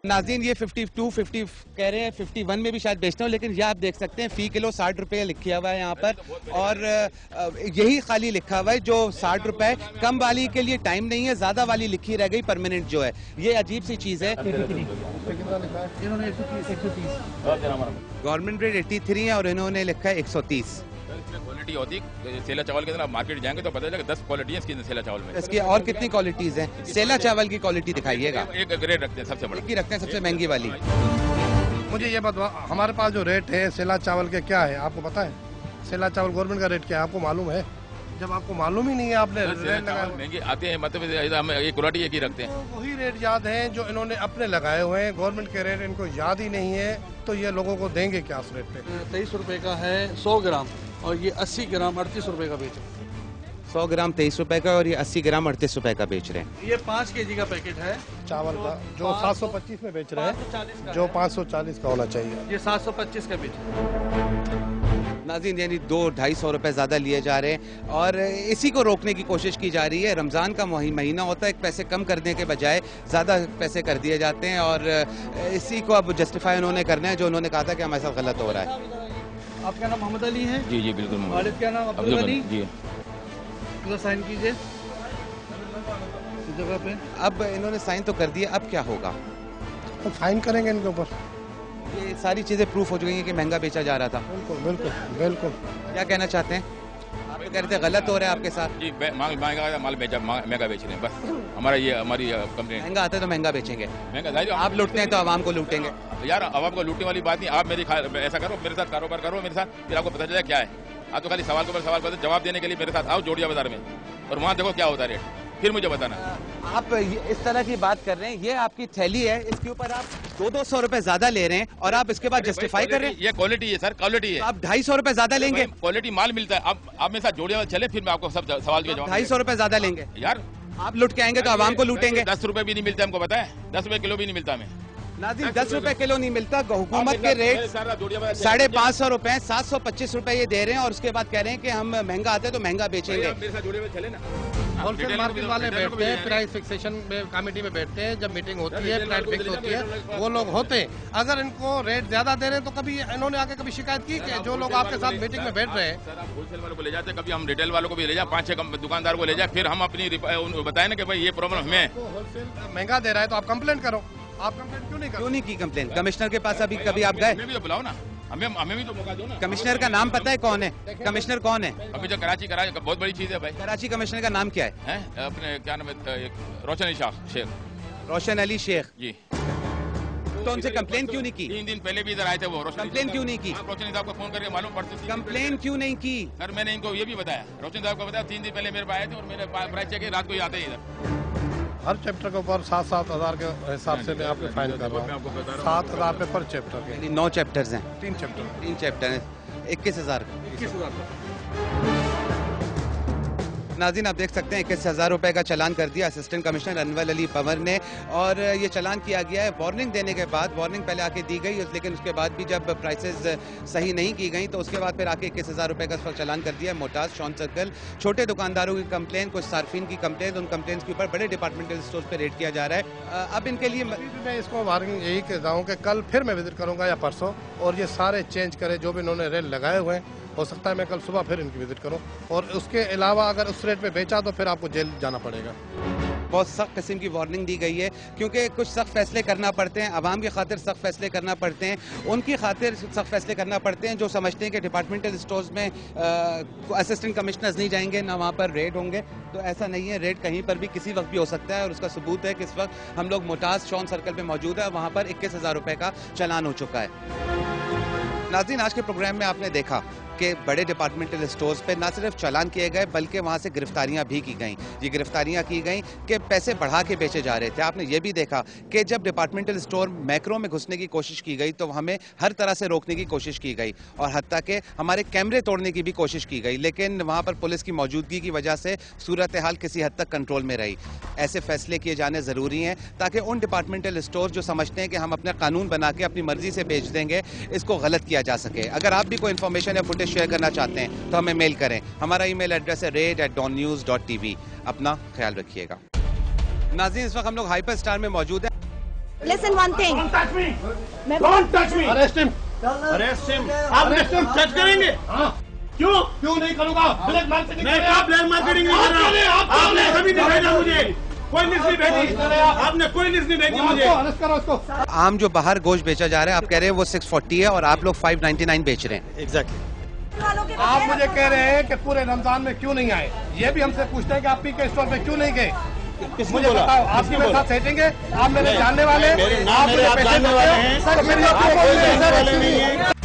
नाज़रीन ये 52, 50 कह रहे हैं, 51 में भी शायद बेचते हो, लेकिन ये आप देख सकते हैं फी किलो 60 रुपये लिखा हुआ है यहाँ पर, और यही खाली लिखा हुआ है जो 60 रुपये। कम वाली के लिए टाइम नहीं है, ज़्यादा वाली लिखी रह गई परमानेंट जो है, ये अजीब सी चीज़ है। गवर्नमेंट रेट 83 है और इन्होंने लिखा है 130। क्वालिटी होती सेला चावल के अंदर आप मार्केट जाएंगे तो पता चलेगा 10 क्वालिटी है इसकी सेला चावल में। इसकी और कितनी क्वालिटीज हैं? सेला चावल की क्वालिटी दिखाइएगा। एक ग्रेड रखते हैं सबसे बड़ा, एक ही रखते हैं सबसे महंगी वाली। मुझे ये बताओ हमारे पास जो रेट है सेला चावल के क्या है, आपको पता है? सेला चावल गवर्नमेंट का रेट क्या है आपको मालूम है? जब आपको मालूम ही नहीं है आपने महंगे आते हैं, मतलब हम एक क्वालिटी एक ही रखते हैं। तो वही रेट याद है जो इन्होंने अपने लगाए हुए हैं, गवर्नमेंट के रेट इनको याद ही नहीं है, तो ये लोगों को देंगे क्या उस रेट पे? 23 रुपए का है 100 ग्राम और ये 80 ग्राम 38 रुपए का बेच रहे हैं। 100 ग्राम 23 रुपए का और ये 80 ग्राम 38 रुपए का बेच रहे हैं। ये 5 kg का पैकेट है चावल का जो 725 में बेच रहे हैं, जो 540 का होना चाहिए, ये 725 का बेच रहे हैं। नाज़रीन यानी 200-250 रुपए ज़्यादा लिए जा रहे हैं और इसी को रोकने की कोशिश की जा रही है। रमज़ान का महीना होता है, एक पैसे कम करने के बजाय ज़्यादा पैसे कर दिए जाते हैं और इसी को अब जस्टिफाई उन्होंने करना है जो उन्होंने कहा था कि हमारे साथ गलत हो रहा है। आपका नाम मोहम्मद अली है? जी जी बिल्कुल। वालिद का नाम अब्दुल गनी जी। साइन कीजिए जगह पे। अब इन्होंने साइन तो कर दिया, अब क्या होगा? तो फाइन करेंगे इनके ऊपर। ये सारी चीज़ें प्रूफ हो चुकी हैं कि महंगा बेचा जा रहा था। बिल्कुल बिल्कुल बिल्कुल। क्या कहना चाहते हैं? आप तो कह रहे थे गलत हो रहा है आपके साथ। जी महंगा माल महंगा बेच रहे हैं, बस हमारी कंप्लेंट। महंगा आता है तो महंगा बेचेंगे, महंगा आप लूटते हैं तो आवाम को लूटेंगे। यार आवाम को लूटने वाली बात नहीं, आप ऐसा करो मेरे साथ कारोबार करो मेरे साथ, फिर आपको पता चलेगा क्या है। आप तो खाली सवाल के ऊपर सवाल करते, जवाब देने के लिए मेरे साथ आओ जोड़िया बाजार में और वहाँ देखो क्या होता है रेट, फिर मुझे बताना। आप इस तरह की बात कर रहे हैं, ये आपकी थैली है, इसके ऊपर आप 200-200 रुपए ज्यादा ले रहे हैं और आप इसके बाद जस्टिफाई कर रहे हैं। ये क्वालिटी है सर, क्वालिटी है। आप 250 रुपए ज्यादा लेंगे? क्वालिटी माल मिलता है। आप मेरे साथ जोड़िया चले, फिर मैं आपको सब सवाल के जवाब। 250 रुपए ज्यादा लेंगे यार? आप लुट के आएंगे तो आवाम को लूटेंगे। 10 रुपए भी नहीं मिलता हमको, पता है? 10 रुपए किलो भी नहीं मिलता हमें। नाज़रीन 10 रुपए किलो नहीं मिलता, हुकूमत के रेट 550 रुपए, 725 रुपए ये दे रहे हैं और उसके बाद कह रहे हैं कि हम महंगा आते हैं तो महंगा बेचेंगे। होलसेल मार्केट वाले बैठते हैं, प्राइस फिक्सेशन कमेटी में बैठते हैं, जब मीटिंग होती है प्राइस फिक्स होती है, वो लोग होते हैं। अगर इनको रेट ज्यादा दे रहे हैं तो कभी इन्होंने आके कभी शिकायत की कि जो लोग आपके साथ मीटिंग में बैठ रहे हैं? सर आप होलसेल वालों को ले जाते, कभी हम रिटेल वालों को भी ले जाए, 5-6 दुकानदार को ले जाए, फिर हम अपनी बताए ना कि भाई ये प्रॉब्लम हमें है। होलसेल महंगा दे रहा है तो आप कंप्लेंट करो। आप कंप्लेंट क्यों नहीं की कंप्लेन? कमिश्नर के पास अभी कभी आप गए? हमें भी तो बुलाओ ना, हमें भी तो मौका दो ना। कमिश्नर का नाम पता है कौन है? कमिश्नर कौन है? अभी जो कराची बहुत बड़ी चीज है भाई। कराची कमिश्नर का नाम क्या है? अपने क्या नाम है, रोशन अली शेख। रोशन अली शेख जी। तो उनसे कंप्लेन क्यों नहीं की? 3 दिन पहले भी इधर आए थे वो। कंप्लेन क्यों नहीं की? रोशन साहब को फोन करके मालूम पड़ती थी। कंप्लेन क्यों नहीं की? सर मैंने इनको ये भी बताया, रोशन साहब को बताया, 3 दिन पहले मेरे पास आए थे और मेरे प्राइस चेक रात को ही आते ही इधर। हर चैप्टर के ऊपर 7-7 हज़ार के हिसाब से मैं आपको फाइन कर रहा हूँ। 7,000 पे पर चैप्टर के। 9 चैप्टर्स हैं। 3 चैप्टर हैं। 21,000। नाज़रीन आप देख सकते हैं 21,000 रुपए का चालान कर दिया असिस्टेंट कमिश्नर अनवर अली पंवर ने और ये चालान किया गया है वार्निंग देने के बाद। वार्निंग पहले आके दी गई लेकिन उसके बाद भी जब प्राइसेस सही नहीं की गई तो उसके बाद फिर आके 21,000 रुपए का चालान कर दिया। मोटाज शॉन सर्कल छोटे दुकानदारों की कंप्लेन, कुछ सार्फिन की कंप्लेन, उन कंप्लेन के ऊपर बड़े डिपार्टमेंटल स्टोर पर रेड किया जा रहा है। अब इनके लिए मैं इसको वार्निंग यही कहता हूँ कि कल फिर मैं विजिट करूँगा या परसों और ये सारे चेंज करें जो भी इन्होंने रेट लगाए हुए हैं। हो सकता है मैं कल सुबह फिर इनकी विजिट करूं और उसके अलावा अगर उस रेट पे बेचा तो फिर आपको जेल जाना पड़ेगा। बहुत सख्त किस्म की वार्निंग दी गई है क्योंकि कुछ सख्त फैसले करना पड़ते हैं, आवाम की खातिर सख्त फैसले करना पड़ते हैं, उनकी खातिर सख्त फैसले करना पड़ते हैं जो समझते हैं कि डिपार्टमेंटल स्टोर्स में असिस्टेंट कमिश्नर्स नहीं जाएंगे ना वहाँ पर रेड होंगे। तो ऐसा नहीं है, रेड कहीं पर भी किसी वक्त भी हो सकता है और उसका सबूत है कि इस वक्त हम लोग मोटाज शॉन सर्कल पर मौजूद है, वहाँ पर 21,000 रुपये का चालान हो चुका है। नाज़रीन आज के प्रोग्राम में आपने देखा कि बड़े डिपार्टमेंटल स्टोर्स पे ना सिर्फ चालान किए गए बल्कि वहाँ से गिरफ्तारियाँ भी की गईं। ये गिरफ्तारियाँ की गईं कि पैसे बढ़ा के बेचे जा रहे थे। आपने ये भी देखा कि जब डिपार्टमेंटल स्टोर मैक्रो में घुसने की कोशिश की गई तो हमें हर तरह से रोकने की कोशिश की गई और हत्ता के हमारे कैमरे तोड़ने की भी कोशिश की गई, लेकिन वहाँ पर पुलिस की मौजूदगी की वजह से सूरत हाल किसी हद तक कंट्रोल में रही। ऐसे फैसले किए जाने ज़रूरी हैं ताकि उन डिपार्टमेंटल स्टोर जो समझते हैं कि हम अपने कानून बना के अपनी मर्जी से बेच देंगे, इसको गलत किया जा सके। अगर आप भी कोई इन्फॉर्मेशन या फुटेज शेयर करना चाहते हैं तो हमें मेल करें। हमारा ईमेल एड्रेस है raid@dawnnews.tv। अपना ख्याल रखिएगा। नाज़रीन इस वक्त हम लोग हाइपर स्टार में मौजूद हैं। Listen one thing. Don't touch me. मैं Don't touch me. Arrest him. Arrest him. आप टच करेंगे? क्यों नहीं करूँगा? ब्लैक मार्केटिंग मैं क्या ब्लैक मार्केटिंग नहीं कर रहा? आपने कभी नहीं भेजा मुझे, कोई लिस्ट नहीं भेजी, आपने कोई लिस्ट नहीं भेजी मुझे। अरेस्ट करो उसको। आम जो बाहर गोश्त बेचा जा रहा है, आप कह रहे हैं वो 640 है और आप लोग 599 बेच रहे हैं। वालों के आप मुझे कह रहे हैं कि पूरे रमजान में क्यों नहीं आए, ये भी हमसे पूछते हैं कि आप पी के स्टोर पे क्यों नहीं गए। मुझे बताओ, आपके मेरे साथ सेटिंग है, आप मेरे जानने वाले, आप मेरे जानने वाले हैं, सर मेरे